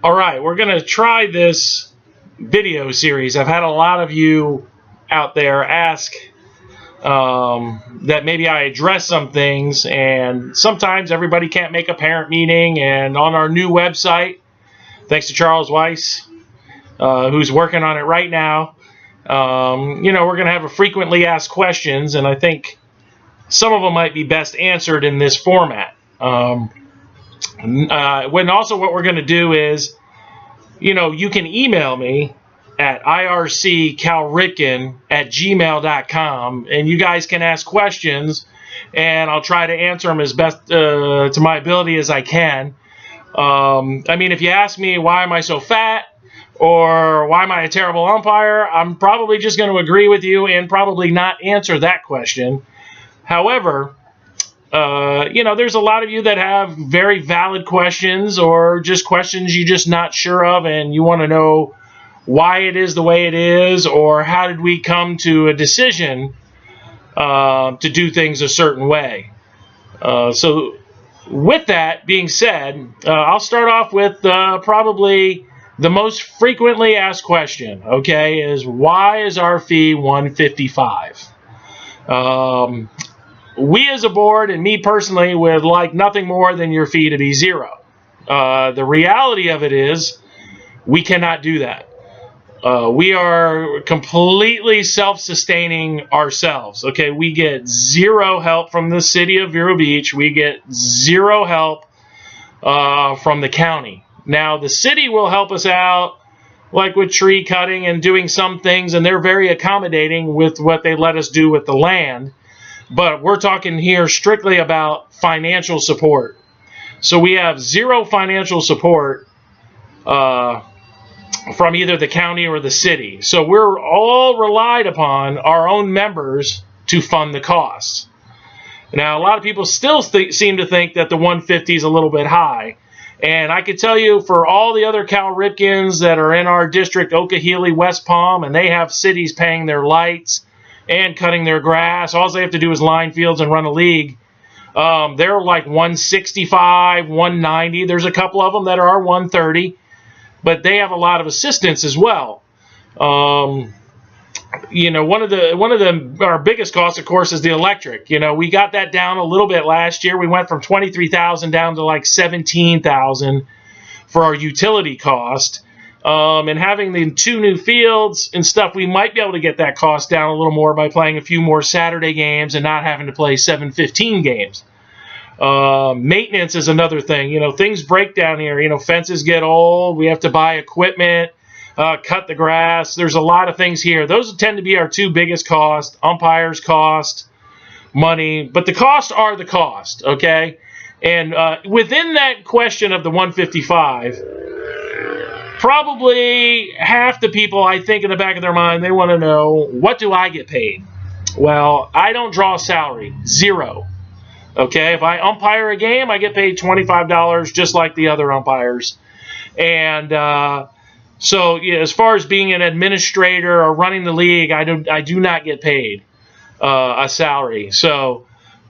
All right, we're going to try this video series. I've had a lot of you out there ask that maybe I address some things, and sometimes everybody can't make a parent meeting. And on our new website, thanks to Charles Weiss, who's working on it right now, we're going to have a frequently asked questions, and I think some of them might be best answered in this format. What we're going to do is, you can email me at irccalritkin@gmail.com, and you guys can ask questions, and I'll try to answer them as best to my ability as I can. If you ask me why am I so fat, or why am I a terrible umpire, I'm probably just going to agree with you and probably not answer that question. However, there's a lot of you that have very valid questions, or just questions you're just not sure of, and you want to know why it is the way it is, or how did we come to a decision to do things a certain way. So with that being said, I'll start off with probably the most frequently asked question, okay, is why is our fee $155? We as a board, and me personally, would like nothing more than your fee to be zero. The reality of it is we cannot do that. We are completely self-sustaining ourselves. Okay, we get zero help from the city of Vero Beach. We get zero help from the county. Now, the city will help us out, like with tree cutting and doing some things, and they're very accommodating with what they let us do with the land. But we're talking here strictly about financial support. So we have zero financial support from either the county or the city. So we're all relied upon our own members to fund the costs. Now, a lot of people still seem to think that the 150 is a little bit high. And I could tell you, for all the other Cal Ripkens that are in our district, Okeechobee, West Palm, and they have cities paying their lights and cutting their grass, all they have to do is line fields and run a league. They're like 165, 190. There's a couple of them that are 130, but they have a lot of assistance as well. One of our biggest costs, of course, is the electric. We got that down a little bit last year. We went from $23,000 down to like $17,000 for our utility cost. And having the 2 new fields and stuff, we might be able to get that cost down a little more by playing a few more Saturday games and not having to play 7-15 games. Maintenance is another thing. Things break down here. Fences get old. We have to buy equipment, cut the grass. There's a lot of things here. Those tend to be our 2 biggest costs. Umpires cost, money. But the costs are the cost, okay? And within that question of the 155, probably half the people, I think, in the back of their mind, they want to know, what do I get paid? Well, I don't draw a salary. Zero. Okay, if I umpire a game, I get paid $25 just like the other umpires. And as far as being an administrator or running the league, I do not get paid a salary. So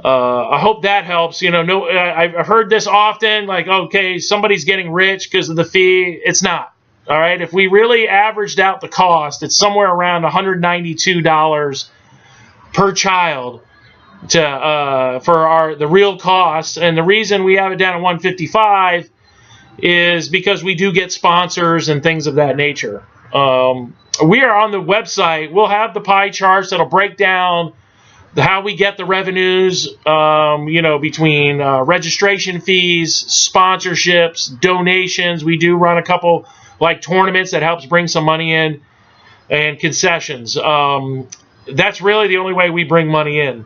I hope that helps. I've heard this often, like, okay, somebody's getting rich because of the fee. It's not. All right, if we really averaged out the cost, it's somewhere around $192 per child for the real costs. And the reason we have it down at 155 is because we do get sponsors and things of that nature. We are on the website. We'll have the pie charts that'll break down how we get the revenues, between registration fees, sponsorships, donations. We do run a couple like tournaments that helps bring some money in, and concessions. That's really the only way we bring money in.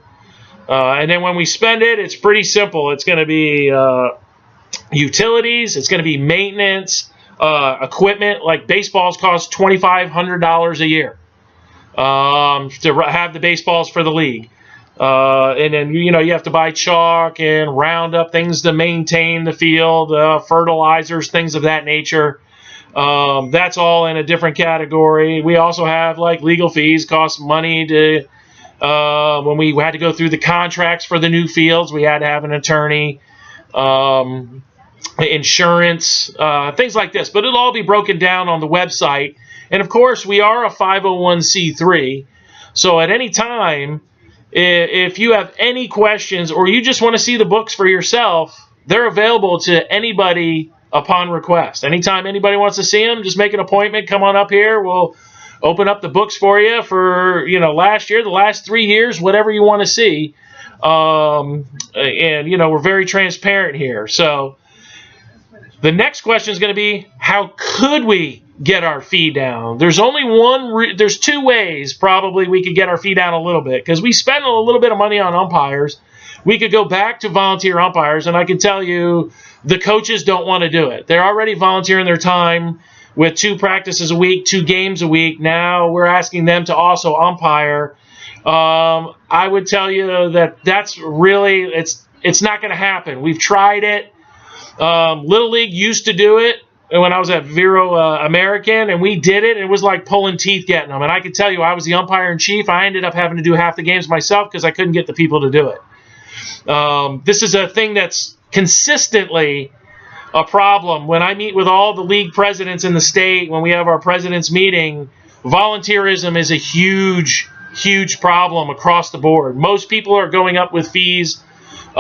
And then when we spend it, it's pretty simple. It's going to be utilities. It's going to be maintenance, equipment. Like baseballs cost $2,500 a year to have the baseballs for the league. And then, you have to buy chalk and Roundup, things to maintain the field, fertilizers, things of that nature. That's all in a different category. We also have like legal fees, cost money to, when we had to go through the contracts for the new fields, we had to have an attorney. insurance, things like this. But it'll all be broken down on the website. And of course, we are a 501c3. So at any time, if you have any questions or you just want to see the books for yourself, they're available to anybody upon request. Anytime anybody wants to see them, just make an appointment. Come on up here. We'll open up the books for you for, last year, the last 3 years, whatever you want to see. And, we're very transparent here. So the next question is going to be, how could we get our fee down? There's only there's two ways probably we could get our fee down a little bit, because we spend a little bit of money on umpires. We could go back to volunteer umpires, and I can tell you the coaches don't want to do it. They're already volunteering their time with 2 practices a week, 2 games a week. Now we're asking them to also umpire. I would tell you that's really, it's not going to happen. We've tried it. Little League used to do it when I was at Vero American, and we did it. It was like pulling teeth getting them. And I can tell you, I was the umpire in chief. I ended up having to do half the games myself because I couldn't get the people to do it. This is a thing that's consistently a problem. When I meet with all the league presidents in the state, when we have our president's meeting, volunteerism is a huge, huge problem across the board. Most people are going up with fees. A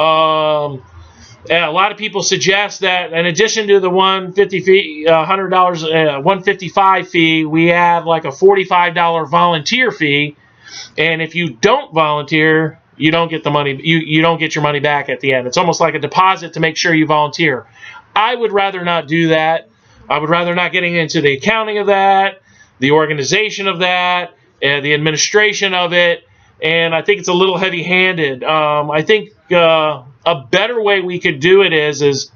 lot of people suggest that in addition to the $150 fee, $100, $155 fee, we add like a $45 volunteer fee. And if you don't volunteer, you don't get the money. You don't get your money back at the end. It's almost like a deposit to make sure you volunteer. I would rather not do that. I would rather not getting into the accounting of that, the organization of that, the administration of it. And I think it's a little heavy-handed. I think a better way we could do it is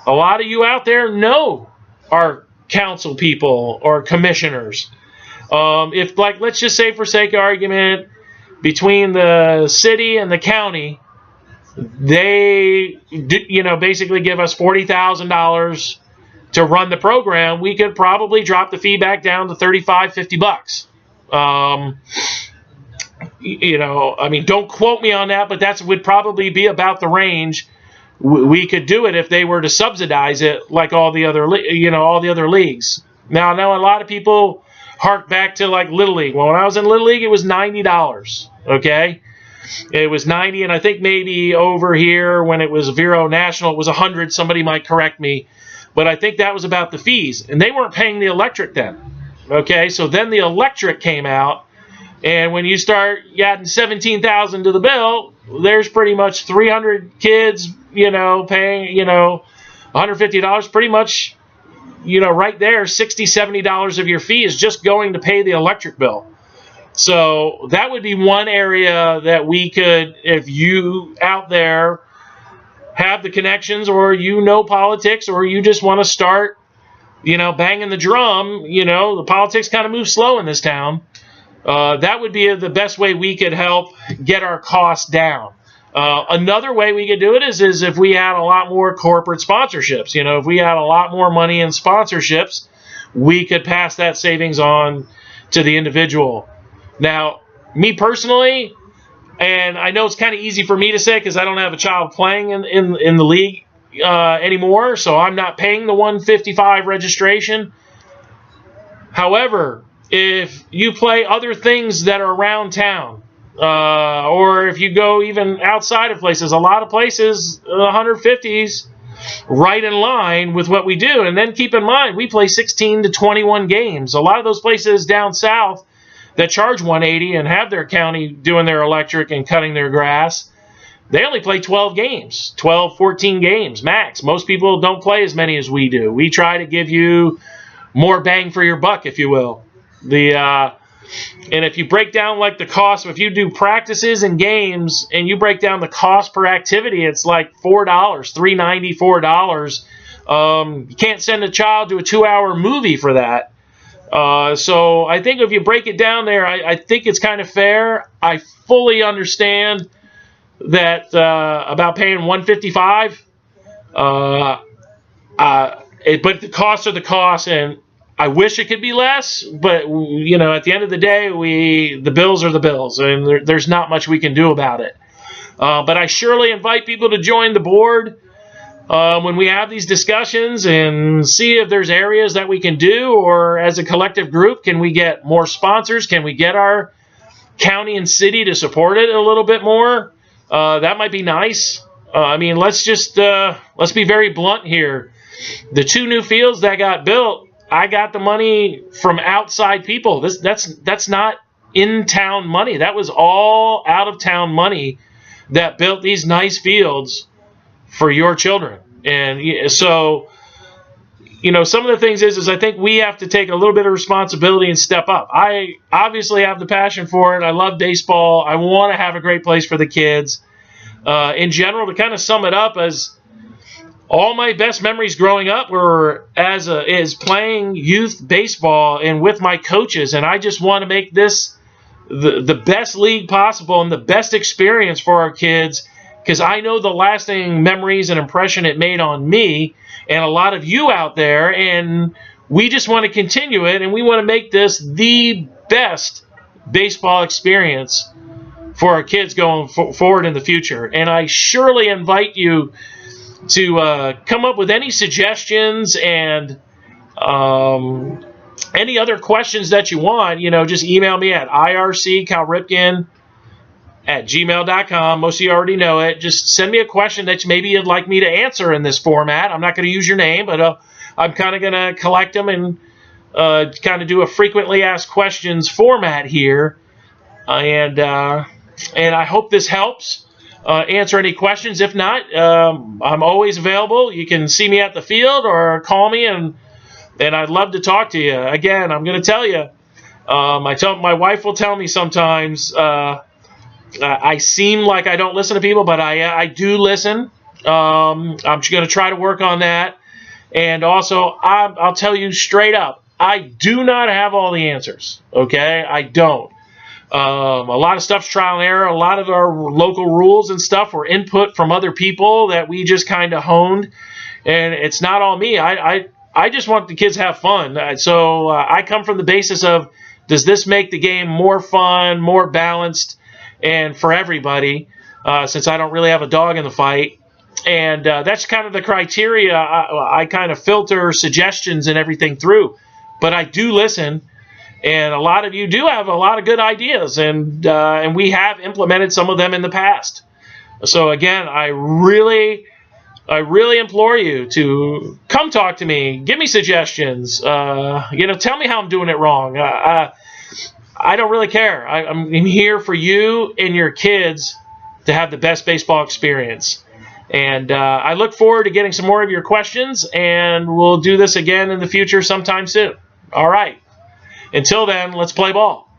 a lot of you out there know our council people or commissioners. If, like, let's just say for sake of argument, between the city and the county, they, basically give us $40,000 to run the program, we could probably drop the fee back down to $35, $50. I mean, don't quote me on that, but that would probably be about the range we could do it if they were to subsidize it like all the other, all the other leagues. Now, I know a lot of people hark back to like Little League. Well, when I was in Little League, it was $90. Okay, it was 90, and I think maybe over here when it was Vero National, it was 100. Somebody might correct me, but I think that was about the fees, and they weren't paying the electric then. Okay, so then the electric came out. And when you start adding $17,000 to the bill, there's pretty much 300 kids, paying, $150. Pretty much, right there, $60, $70 of your fee is just going to pay the electric bill. So that would be one area that we could, if you out there have the connections or politics or you just want to start, banging the drum, the politics kind of move slow in this town. That would be the best way we could help get our costs down. Another way we could do it is if we had a lot more corporate sponsorships. If we had a lot more money in sponsorships, we could pass that savings on to the individual. Now, me personally, and I know it's kind of easy for me to say because I don't have a child playing in the league anymore, so I'm not paying the $155 registration. However, if you play other things that are around town, or if you go even outside of places, a lot of places, 150s right in line with what we do. And then keep in mind, we play 16 to 21 games. A lot of those places down south that charge $180 and have their county doing their electric and cutting their grass, they only play 12 games, 12, 14 games max. Most people don't play as many as we do. We try to give you more bang for your buck, if you will. And if you break down like the cost, if you do practices and games and you break down the cost per activity, it's like $4, $3.90, $4. You can't send a child to a 2-hour movie for that. So I think if you break it down there, I think it's kind of fair. I fully understand that about paying $155. But the costs are the costs, and I wish it could be less, but at the end of the day, the bills are the bills, and there's not much we can do about it. But I surely invite people to join the board. when we have these discussions and see if there's areas that we can do, or as a collective group, can we get more sponsors? Can we get our county and city to support it a little bit more? That might be nice. I mean, let's be very blunt here. The 2 new fields that got built, I got the money from outside people. That's not in-town money. That was all out-of-town money that built these nice fields for your children. And so, some of the things is I think we have to take a little bit of responsibility and step up. I obviously have the passion for it. I love baseball. I want to have a great place for the kids. In general, to kind of sum it up, as all my best memories growing up were is playing youth baseball and with my coaches, and I just want to make this the best league possible and the best experience for our kids, because I know the lasting memories and impression it made on me and a lot of you out there, and we just want to continue it, and we want to make this the best baseball experience for our kids going forward in the future. And I surely invite you to come up with any suggestions and any other questions that you want. Just email me at irccalripken@gmail.com. Most of you already know it. Just send me a question that maybe you'd like me to answer in this format. I'm not going to use your name, but I'm kind of going to collect them and kind of do a frequently asked questions format here. And I hope this helps answer any questions. If not, I'm always available. You can see me at the field or call me, and I'd love to talk to you. Again, I'm going to tell you, my wife will tell me sometimes I seem like I don't listen to people, but I do listen. I'm going to try to work on that. And also, I'll tell you straight up, I do not have all the answers. Okay? I don't. A lot of stuff's trial and error. A lot of our local rules and stuff were input from other people that we just kind of honed. And it's not all me. I just want the kids to have fun. So I come from the basis of, does this make the game more fun, more balanced, and for everybody, since I don't really have a dog in the fight. And that's kind of the criteria I kind of filter suggestions and everything through. But I do listen. And a lot of you do have a lot of good ideas, and we have implemented some of them in the past. So again, I really implore you to come talk to me, give me suggestions. Tell me how I'm doing it wrong. I don't really care. I'm here for you and your kids to have the best baseball experience. And I look forward to getting some more of your questions, and we'll do this again in the future sometime soon. All right. Until then, let's play ball.